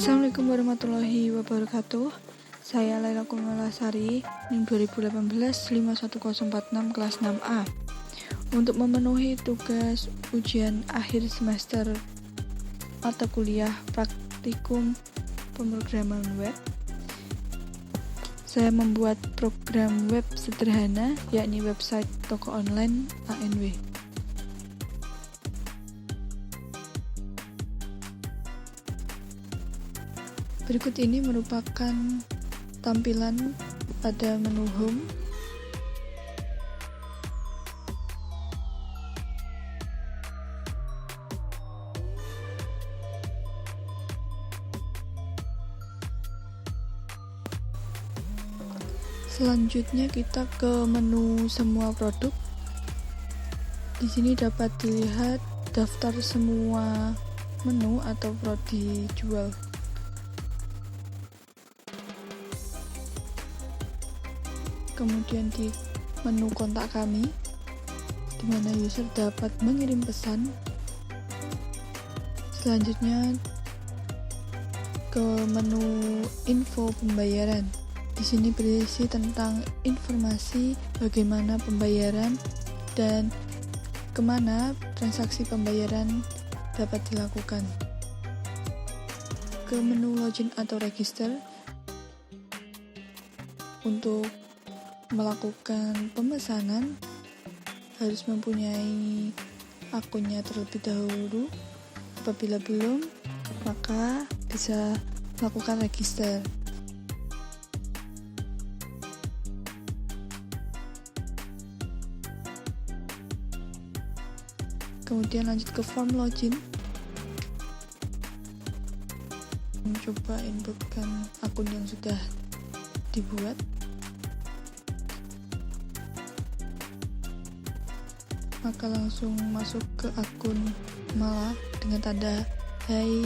Assalamualaikum warahmatullahi wabarakatuh. Saya Laila Kumalasari, NIM 2018-51046 kelas 6A. Untuk memenuhi tugas ujian akhir semester mata kuliah praktikum pemrograman web, saya membuat program web sederhana, yakni website toko online ANW. Berikut ini merupakan tampilan pada menu home. Selanjutnya kita ke menu semua produk. Di sini dapat dilihat daftar semua menu atau produk dijual. Kemudian di menu kontak kami, di mana user dapat mengirim pesan. Selanjutnya ke menu info pembayaran. Di sini berisi tentang informasi bagaimana pembayaran dan kemana transaksi pembayaran dapat dilakukan. Ke menu login atau register. Untuk melakukan pemesanan harus mempunyai akunnya terlebih dahulu. Apabila belum, maka bisa melakukan register. Kemudian lanjut ke form login. Mencoba inputkan akun yang sudah dibuat. Maka langsung masuk ke akun Mala dengan tanda hai.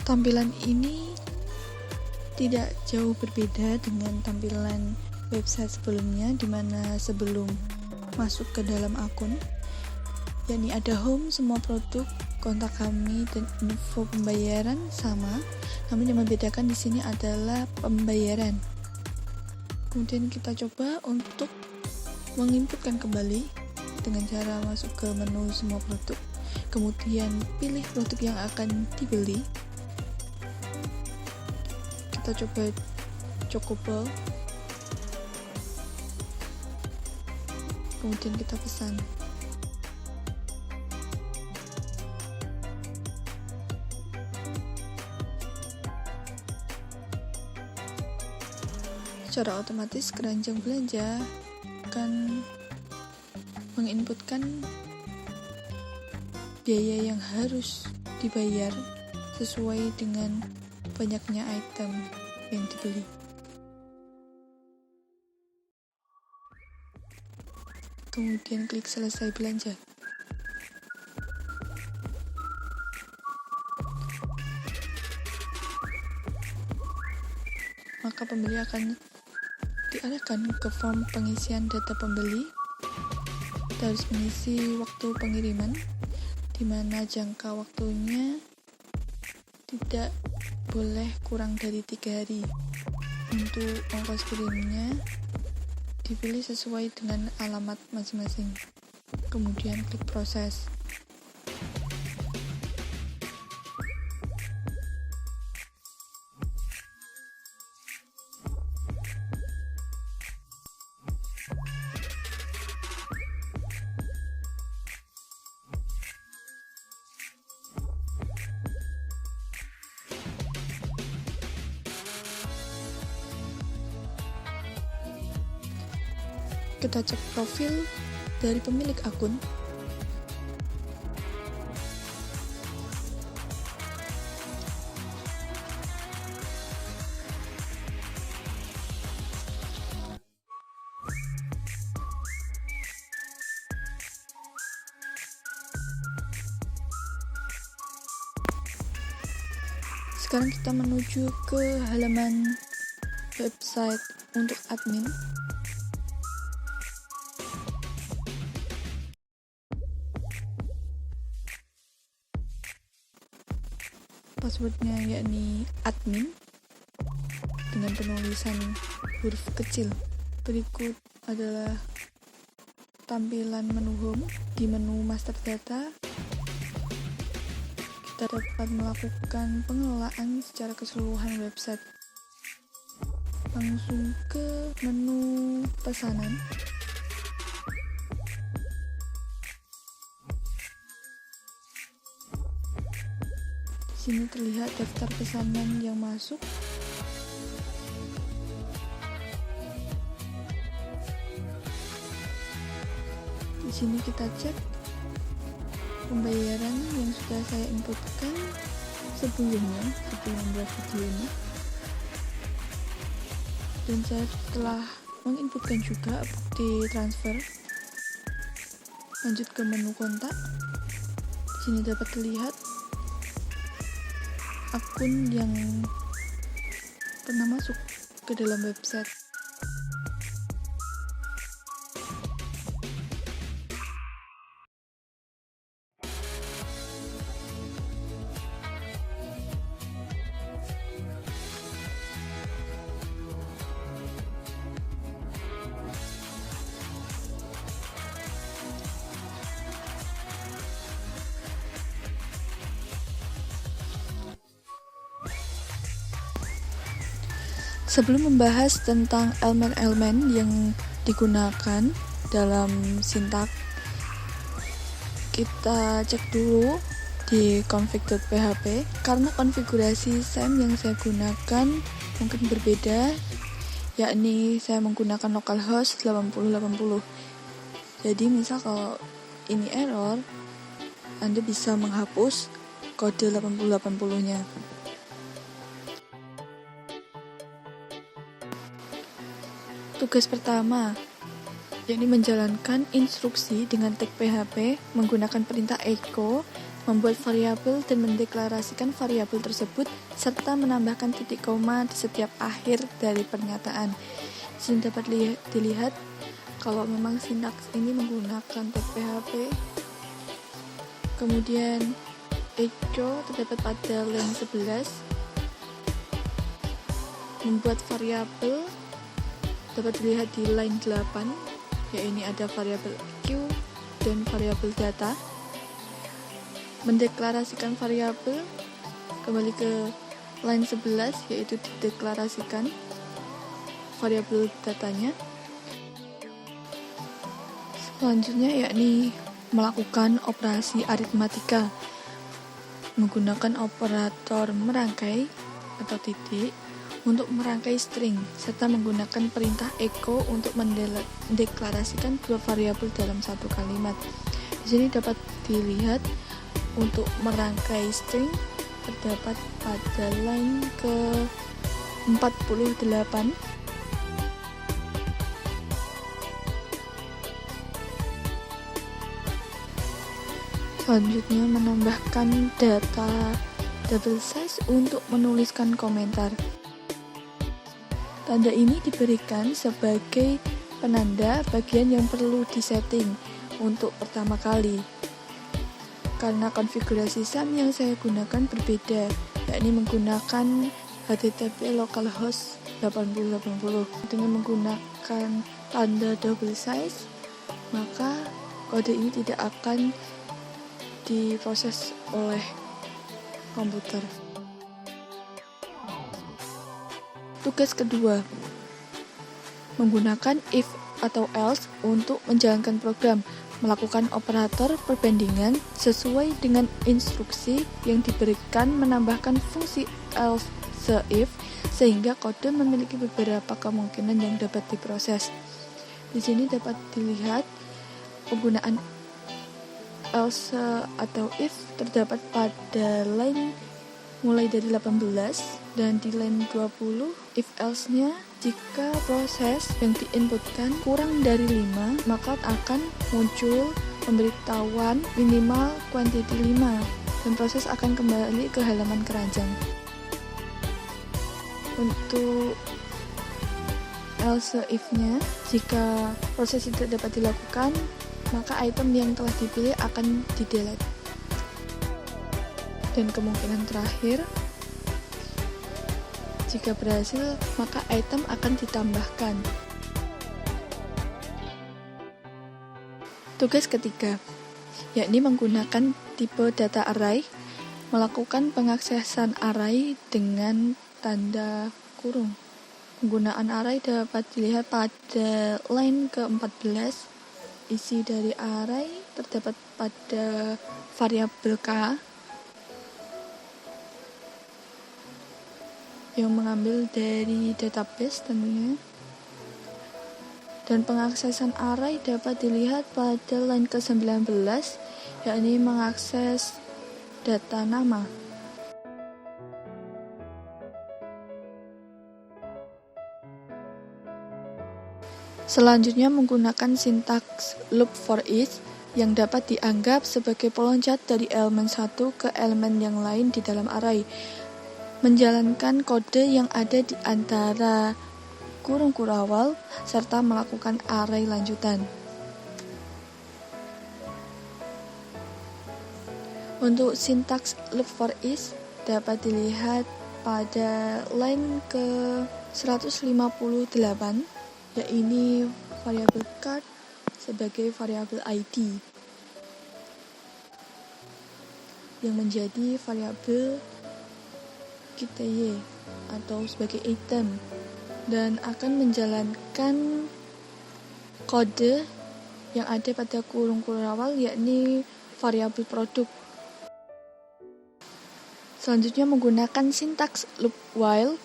Tampilan ini tidak jauh berbeda dengan tampilan website sebelumnya, di mana sebelum masuk ke dalam akun, yakni ada home, semua produk, kontak kami, dan info pembayaran sama. Namun yang membedakan di sini adalah pembayaran. Kemudian kita coba untuk menginputkan kembali dengan cara masuk ke menu semua produk, kemudian pilih produk yang akan dibeli. Kita coba Chocoball, kemudian kita pesan. Secara otomatis keranjang belanja akan menginputkan biaya yang harus dibayar sesuai dengan banyaknya item yang dibeli. Kemudian klik selesai belanja. Maka pembeli akan diarahkan ke form pengisian data pembeli. Kita harus mengisi waktu pengiriman, di mana jangka waktunya tidak boleh kurang dari 3 hari. Untuk ongkos kirimnya dipilih sesuai dengan alamat masing-masing. Kemudian klik proses. Kita cek profil dari pemilik akun. Sekarang kita menuju ke halaman website untuk admin. Passwordnya yakni admin dengan penulisan huruf kecil. Berikut adalah tampilan menu home. Di menu master data kita dapat melakukan pengelolaan secara keseluruhan website. Langsung ke menu pesanan. Di sini terlihat daftar pesanan yang masuk. Di sini kita cek pembayaran yang sudah saya inputkan sebelum membuat video ini. Dan saya telah menginputkan juga bukti transfer. Lanjut ke menu kontak. Di sini dapat terlihat akun yang pernah masuk ke dalam website. Sebelum membahas tentang elemen-elemen yang digunakan dalam sintaks, kita cek dulu di config.php karena konfigurasi SAM yang saya gunakan mungkin berbeda, yakni saya menggunakan localhost 8080. Jadi misal kalau ini error, Anda bisa menghapus kode 8080-nya. Tugas pertama, yakni menjalankan instruksi dengan tag PHP menggunakan perintah echo, membuat variabel dan mendeklarasikan variabel tersebut, serta menambahkan titik koma di setiap akhir dari pernyataan. Di sini dapat dilihat kalau memang sintaks ini menggunakan tag PHP. Kemudian echo terdapat pada line 11, membuat variabel dapat dilihat di line 8, yaitu ada variabel Q dan variabel data. Mendeklarasikan variabel kembali ke line 11, yaitu dideklarasikan variabel datanya. Selanjutnya yakni melakukan operasi aritmatika menggunakan operator merangkai atau titik untuk merangkai string, serta menggunakan perintah echo untuk mendeklarasikan dua variabel dalam satu kalimat. Di sini dapat dilihat untuk merangkai string terdapat pada line ke 48. Selanjutnya menambahkan data double size untuk menuliskan komentar. Tanda ini diberikan sebagai penanda bagian yang perlu disetting untuk pertama kali. Karena konfigurasi SAM yang saya gunakan berbeda, yakni menggunakan HTTP localhost 8080. Dengan menggunakan tanda double size, maka kode ini tidak akan diproses oleh komputer. Tugas kedua, menggunakan if atau else untuk menjalankan program, melakukan operator perbandingan sesuai dengan instruksi yang diberikan, menambahkan fungsi else se-if sehingga kode memiliki beberapa kemungkinan yang dapat diproses. Di sini dapat dilihat penggunaan else atau if terdapat pada line mulai dari 18 dan di line 20 if else-nya jika proses yang diinputkan kurang dari 5 maka akan muncul pemberitahuan minimal quantity 5 dan proses akan kembali ke halaman keranjang. Untuk else if-nya, jika proses tidak dapat dilakukan maka item yang telah dipilih akan di-delete. Dan kemungkinan terakhir, Jika berhasil, maka item akan ditambahkan. Tugas ketiga, yakni menggunakan tipe data array, melakukan pengaksesan array dengan tanda kurung. Penggunaan array dapat dilihat pada line ke-14. Isi dari array terdapat pada variabel k yang mengambil dari database tentunya. Dan pengaksesan array dapat dilihat pada line ke-19, yakni mengakses data nama. Selanjutnya menggunakan sintaks loop for each yang dapat dianggap sebagai peloncat dari elemen satu ke elemen yang lain di dalam array, menjalankan kode yang ada di antara kurung kurawal serta melakukan array lanjutan. Untuk sintaks loop for each dapat dilihat pada line ke-158, yaitu variabel card sebagai variabel ID yang menjadi variabel QTY atau sebagai item, dan akan menjalankan kode yang ada pada kurung kurawal, yakni variabel produk. Selanjutnya menggunakan sintaks loop while,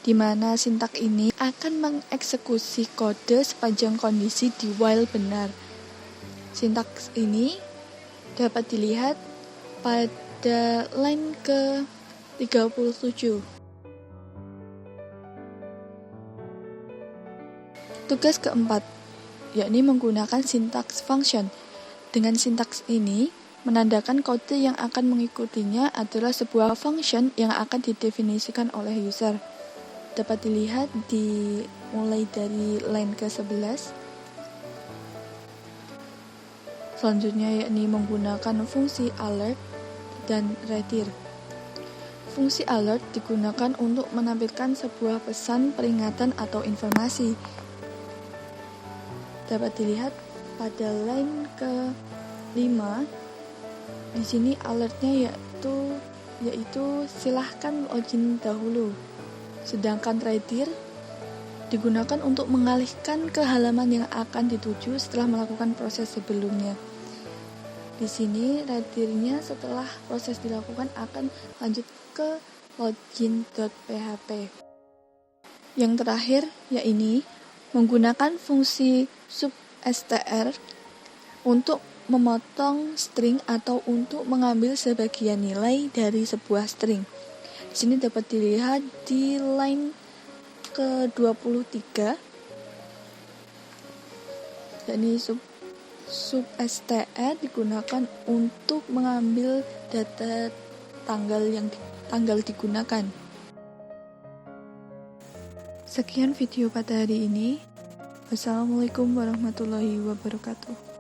di mana sintaks ini akan mengeksekusi kode sepanjang kondisi di while benar. Sintaks ini dapat dilihat pada line ke-37. Tugas keempat, yakni menggunakan sintaks function. Dengan sintaks ini, menandakan kode yang akan mengikutinya adalah sebuah function yang akan didefinisikan oleh user. Dapat dilihat mulai dari line ke-11. Selanjutnya yakni menggunakan fungsi alert dan redir. Fungsi alert digunakan untuk menampilkan sebuah pesan, peringatan, atau informasi. Dapat dilihat pada line ke-5. Di sini alertnya yaitu silahkan login dahulu. Sedangkan redir digunakan untuk mengalihkan ke halaman yang akan dituju setelah melakukan proses sebelumnya. Di sini redirnya setelah proses dilakukan akan lanjut ke login.php. Yang terakhir yaitu menggunakan fungsi substr untuk memotong string atau untuk mengambil sebagian nilai dari sebuah string. Di sini dapat dilihat di line ke-23, yakni substr digunakan untuk mengambil data tanggal digunakan. Sekian video pada hari ini. Wassalamualaikum warahmatullahi wabarakatuh.